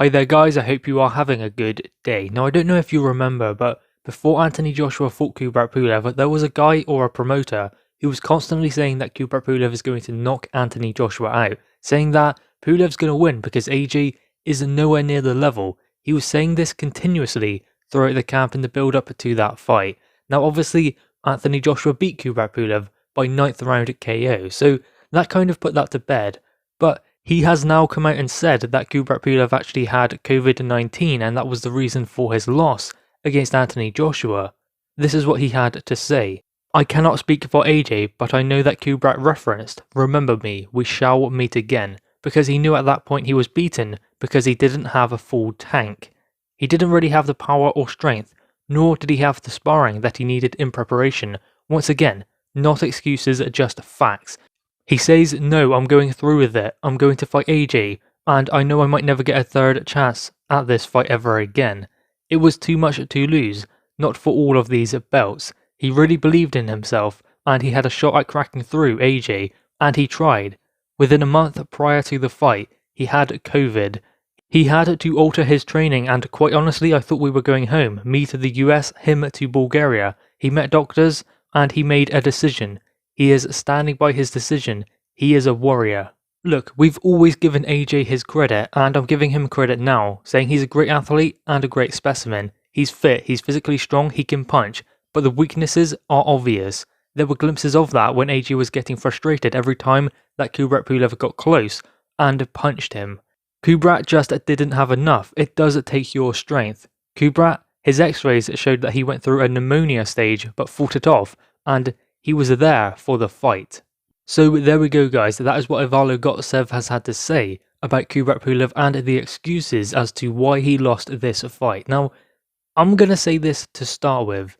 Hi there guys, I hope you are having a good day. Now I don't know if you remember, but before Anthony Joshua fought Kubrat Pulev, there was a guy or a promoter who was constantly saying that Kubrat Pulev is going to knock Anthony Joshua out, saying that Pulev's going to win because AJ is nowhere near the level. He was saying this continuously throughout the camp in the build up to that fight. Now obviously Anthony Joshua beat Kubrat Pulev by 9th round KO, so that kind of put that to bed, but he has now come out and said that Kubrat Pulev actually had COVID-19 and that was the reason for his loss against Anthony Joshua. This is what he had to say. I cannot speak for AJ, but I know that Kubrat referenced, "Remember me, we shall meet again," because he knew at that point he was beaten because he didn't have a full tank. He didn't really have the power or strength, nor did he have the sparring that he needed in preparation. Once again, not excuses, just facts. He says, "No, I'm going through with it, I'm going to fight AJ, and I know I might never get a third chance at this fight ever again. It was too much to lose, not for all of these belts." He really believed in himself, and he had a shot at cracking through AJ, and he tried. Within a month prior to the fight, he had COVID. He had to alter his training, and quite honestly I thought we were going home, me to the US, him to Bulgaria. He met doctors, and he made a decision. He is standing by his decision. He is a warrior. Look, we've always given AJ his credit, and I'm giving him credit now, saying he's a great athlete and a great specimen. He's fit, he's physically strong, he can punch, but the weaknesses are obvious. There were glimpses of that when AJ was getting frustrated every time that Kubrat Pulev got close and punched him. Kubrat just didn't have enough. It does take your strength. Kubrat, his x-rays showed that he went through a pneumonia stage but fought it off, and he was there for the fight. So there we go guys, that is what Ivalo Gotsev has had to say about Kubrat Pulev and the excuses as to why he lost this fight. Now, I'm going to say this to start with.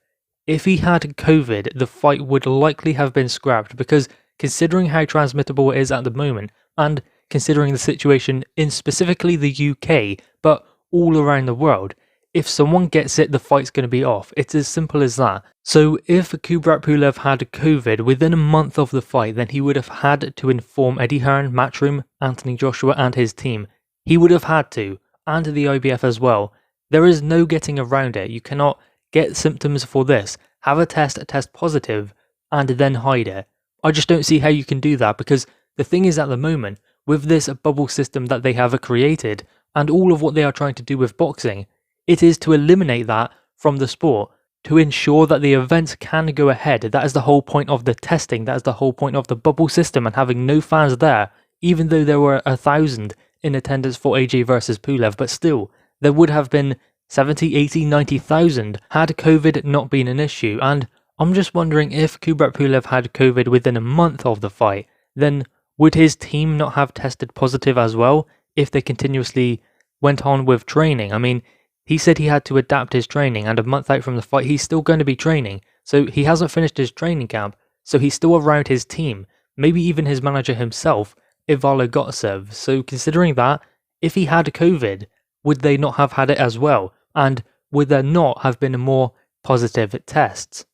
If he had COVID, the fight would likely have been scrapped because considering how transmittable it is at the moment, and considering the situation in specifically the UK, but all around the world, if someone gets it, the fight's going to be off. It's as simple as that. So if Kubrat Pulev had COVID within a month of the fight, then he would have had to inform Eddie Hearn, Matchroom, Anthony Joshua and his team. He would have had to, and the IBF as well. There is no getting around it. You cannot get symptoms for this, have a test positive, and then hide it. I just don't see how you can do that, because the thing is at the moment, with this bubble system that they have created, and all of what they are trying to do with boxing, it is to eliminate that from the sport, to ensure that the events can go ahead. That is the whole point of the testing, that is the whole point of the bubble system and having no fans there, even though there were 1,000 in attendance for AJ versus Pulev, but still, there would have been 70, 80, 90,000 had COVID not been an issue, and I'm just wondering if Kubrat Pulev had COVID within a month of the fight, then would his team not have tested positive as well if they continuously went on with training? I mean, he said he had to adapt his training, and a month out from the fight he's still going to be training, so he hasn't finished his training camp, so he's still around his team, maybe even his manager himself, Ivalo Gotsev. So considering that, if he had COVID, would they not have had it as well? And would there not have been more positive tests?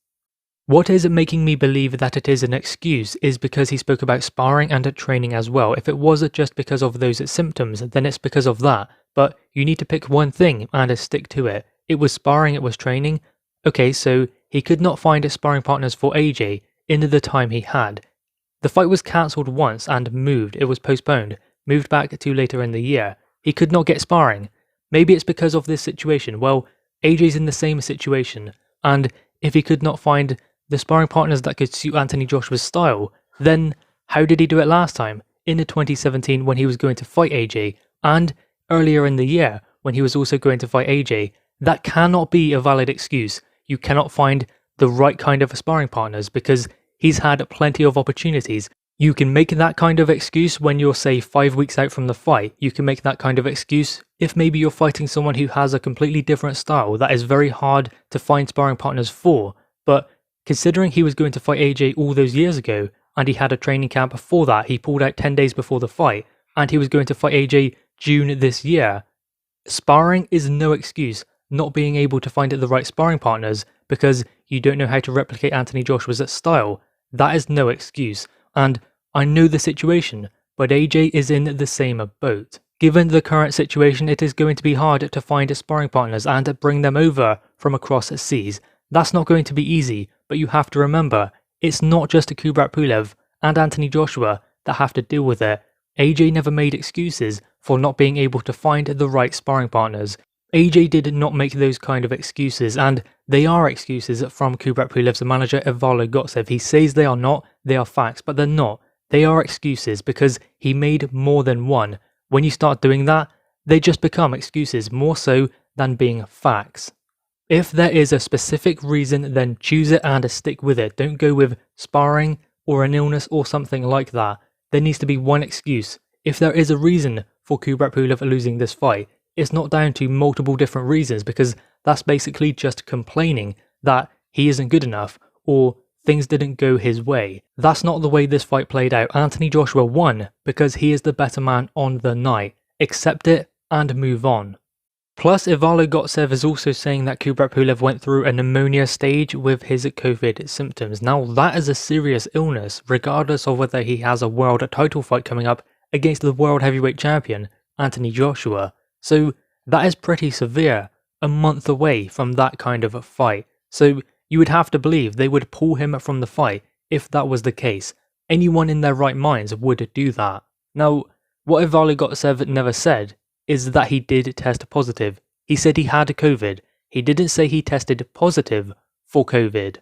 What is making me believe that it is an excuse is because he spoke about sparring and training as well. If it was just because of those symptoms, then it's because of that. But you need to pick one thing and stick to it. It was sparring, it was training. Okay, so he could not find sparring partners for AJ in the time he had. The fight was cancelled once and moved. It was postponed, moved back to later in the year. He could not get sparring. Maybe it's because of this situation. Well, AJ's in the same situation, and if he could not find the sparring partners that could suit Anthony Joshua's style, then how did he do it last time? In 2017 when he was going to fight AJ, and earlier in the year when he was also going to fight AJ. That cannot be a valid excuse. You cannot find the right kind of sparring partners because he's had plenty of opportunities. You can make that kind of excuse when you're, say, 5 weeks out from the fight. You can make that kind of excuse if maybe you're fighting someone who has a completely different style that is very hard to find sparring partners for. But considering he was going to fight AJ all those years ago, and he had a training camp before that, he pulled out 10 days before the fight, and he was going to fight AJ June this year. Sparring is no excuse, not being able to find the right sparring partners because you don't know how to replicate Anthony Joshua's style. That is no excuse, and I know the situation, but AJ is in the same boat. Given the current situation, it is going to be hard to find sparring partners and bring them over from across seas. That's not going to be easy, but you have to remember, it's not just Kubrat Pulev and Anthony Joshua that have to deal with it. AJ never made excuses for not being able to find the right sparring partners. AJ did not make those kind of excuses, and they are excuses from Kubrat Pulev's manager Ivalo Gotsev. He says they are not, they are facts, but they're not. They are excuses because he made more than one. When you start doing that, they just become excuses more so than being facts. If there is a specific reason, then choose it and stick with it. Don't go with sparring or an illness or something like that. There needs to be one excuse. If there is a reason for Kubrat Pulev losing this fight, it's not down to multiple different reasons, because that's basically just complaining that he isn't good enough or things didn't go his way. That's not the way this fight played out. Anthony Joshua won because he is the better man on the night. Accept it and move on. Plus, Ivalo Gotsev is also saying that Kubrat Pulev went through a pneumonia stage with his COVID symptoms. Now, that is a serious illness, regardless of whether he has a world title fight coming up against the world heavyweight champion, Anthony Joshua. So, that is pretty severe, a month away from that kind of a fight. So, you would have to believe they would pull him from the fight if that was the case. Anyone in their right minds would do that. Now, what Ivalo Gotsev never said is that he did test positive. He said he had COVID. He didn't say he tested positive for COVID.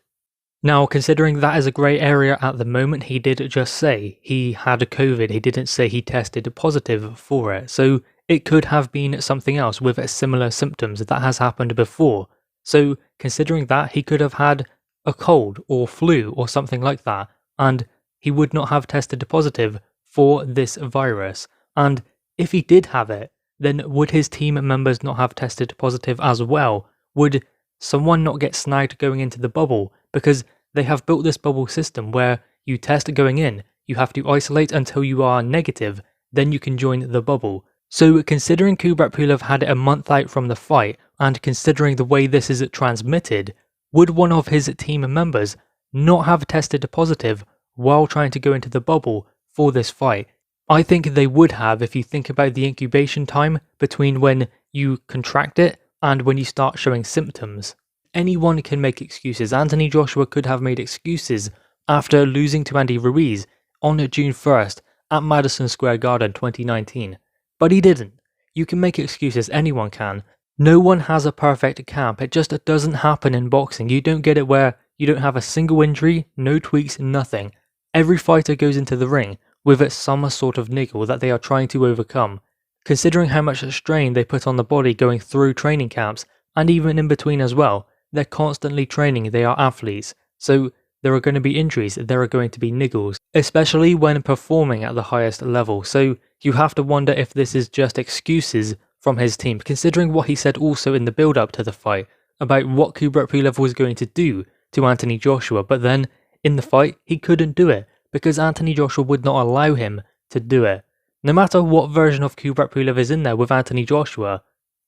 Now, considering that is a grey area at the moment, he did just say he had COVID. He didn't say he tested positive for it. So it could have been something else with similar symptoms that has happened before. So considering that, he could have had a cold or flu or something like that, and he would not have tested positive for this virus. And if he did have it, then would his team members not have tested positive as well? Would someone not get snagged going into the bubble? Because they have built this bubble system where you test going in, you have to isolate until you are negative, then you can join the bubble. So considering Kubrat Pulev had it a month out from the fight, and considering the way this is transmitted, would one of his team members not have tested positive while trying to go into the bubble for this fight? I think they would have if you think about the incubation time between when you contract it and when you start showing symptoms. Anyone can make excuses. Anthony Joshua could have made excuses after losing to Andy Ruiz on June 1st at Madison Square Garden 2019. But he didn't. You can make excuses, anyone can. No one has a perfect camp, it just doesn't happen in boxing. You don't get it where you don't have a single injury, no tweaks, nothing. Every fighter goes into the ring with some sort of niggle that they are trying to overcome. Considering how much strain they put on the body going through training camps, and even in between as well, they're constantly training, they are athletes. So there are going to be injuries, there are going to be niggles, especially when performing at the highest level. So you have to wonder if this is just excuses from his team, considering what he said also in the build-up to the fight about what Kubrat Pulev was going to do to Anthony Joshua, but then in the fight he couldn't do it because Anthony Joshua would not allow him to do it. No matter what version of Kubrat Pulev is in there with Anthony Joshua,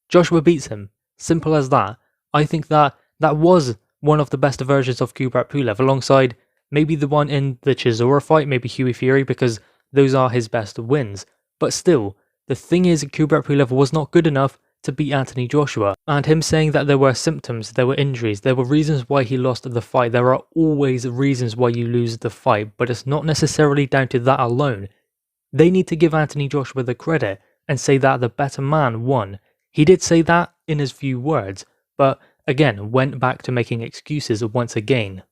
Joshua beats him. Simple as that. I think that was one of the best versions of Kubrat Pulev, alongside maybe the one in the Chisora fight, maybe Huey Fury, because those are his best wins. But still, the thing is, Kubrat Pulev was not good enough to beat Anthony Joshua, and him saying that there were symptoms, there were injuries, there were reasons why he lost the fight. There are always reasons why you lose the fight, but it's not necessarily down to that alone. They need to give Anthony Joshua the credit and say that the better man won. He did say that in his few words, but again, went back to making excuses once again.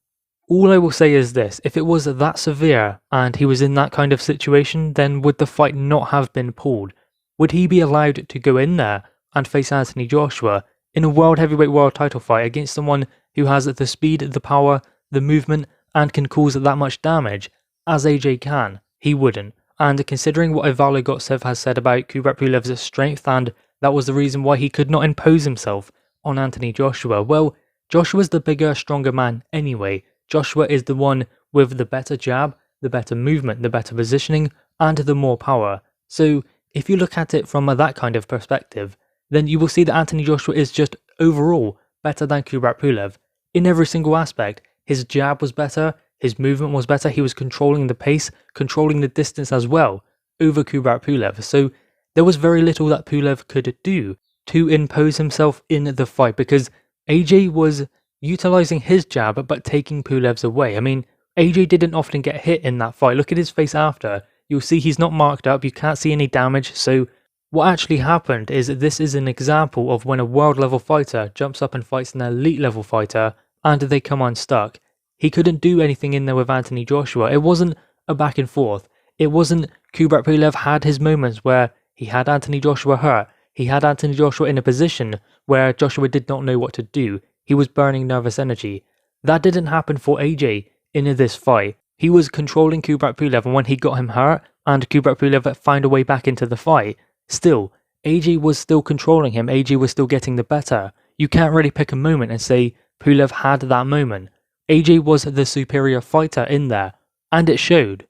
All I will say is this: if it was that severe and he was in that kind of situation, then would the fight not have been pulled? Would he be allowed to go in there and face Anthony Joshua in a world heavyweight world title fight against someone who has the speed, the power, the movement, and can cause that much damage as AJ can? He wouldn't. And considering what Ivalo Gotsev has said about Kubrat Pulev's strength, and that was the reason why he could not impose himself on Anthony Joshua, well, Joshua's the bigger, stronger man anyway. Joshua is the one with the better jab, the better movement, the better positioning, and the more power. So if you look at it from that kind of perspective, then you will see that Anthony Joshua is just overall better than Kubrat Pulev. In every single aspect, his jab was better, his movement was better, he was controlling the pace, controlling the distance as well, over Kubrat Pulev. So there was very little that Pulev could do to impose himself in the fight because AJ was utilizing his jab but taking Pulev's away. I mean, AJ didn't often get hit in that fight. Look at his face after. You'll see he's not marked up, you can't see any damage, so what actually happened is that this is an example of when a world level fighter jumps up and fights an elite level fighter and they come unstuck. He couldn't do anything in there with Anthony Joshua. It wasn't a back and forth. It wasn't Kubrat Pulev had his moments where he had Anthony Joshua hurt. He had Anthony Joshua in a position where Joshua did not know what to do. He was burning nervous energy. That didn't happen for AJ in this fight. He was controlling Kubrat Pulev, and when he got him hurt and Kubrat Pulev found a way back into the fight, still, AJ was still controlling him. AJ was still getting the better. You can't really pick a moment and say Pulev had that moment. AJ was the superior fighter in there, and it showed.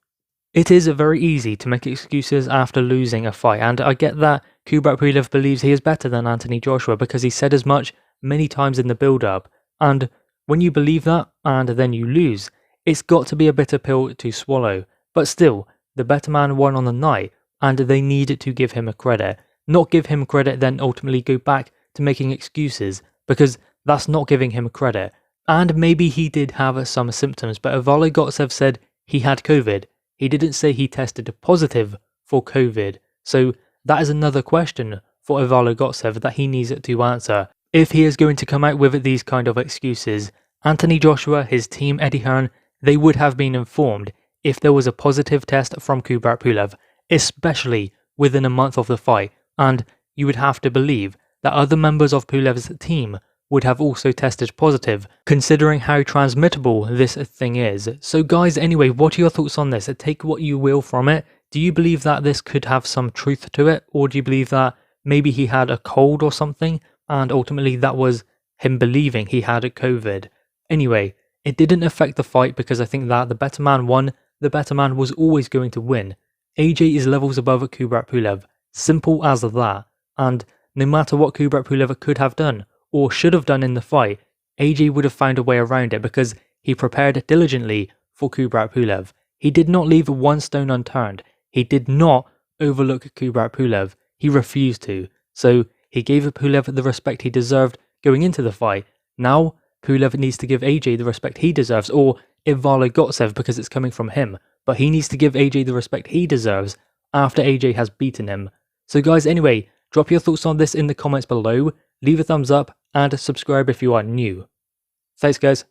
It is very easy to make excuses after losing a fight, and I get that Kubrat Pulev believes he is better than Anthony Joshua because he said as much many times in the build-up, and when you believe that and then you lose, it's got to be a bitter pill to swallow. But still, the better man won on the night, and they need to give him a credit. Not give him credit then ultimately go back to making excuses, because that's not giving him credit. And maybe he did have some symptoms, but Ivalo Gotsev said he had COVID. He didn't say he tested positive for COVID. So that is another question for Ivalo Gotsev that he needs to answer. If he is going to come out with these kind of excuses, Anthony Joshua, his team, Eddie Hearn, they would have been informed if there was a positive test from Kubrat Pulev, especially within a month of the fight, and you would have to believe that other members of Pulev's team would have also tested positive, considering how transmittable this thing is. So guys, anyway, what are your thoughts on this? Take what you will from it. Do you believe that this could have some truth to it, or do you believe that maybe he had a cold or something, and ultimately that was him believing he had COVID? Anyway, it didn't affect the fight because I think that the better man won. The better man was always going to win. AJ is levels above Kubrat Pulev. Simple as that. And no matter what Kubrat Pulev could have done, or should have done in the fight, AJ would have found a way around it because he prepared diligently for Kubrat Pulev. He did not leave one stone unturned. He did not overlook Kubrat Pulev. He refused to. So he gave Pulev the respect he deserved going into the fight. Now, Pulev needs to give AJ the respect he deserves, or Ivalo Gotsev because it's coming from him. But he needs to give AJ the respect he deserves after AJ has beaten him. So guys, anyway, drop your thoughts on this in the comments below. Leave a thumbs up and subscribe if you are new. Thanks guys.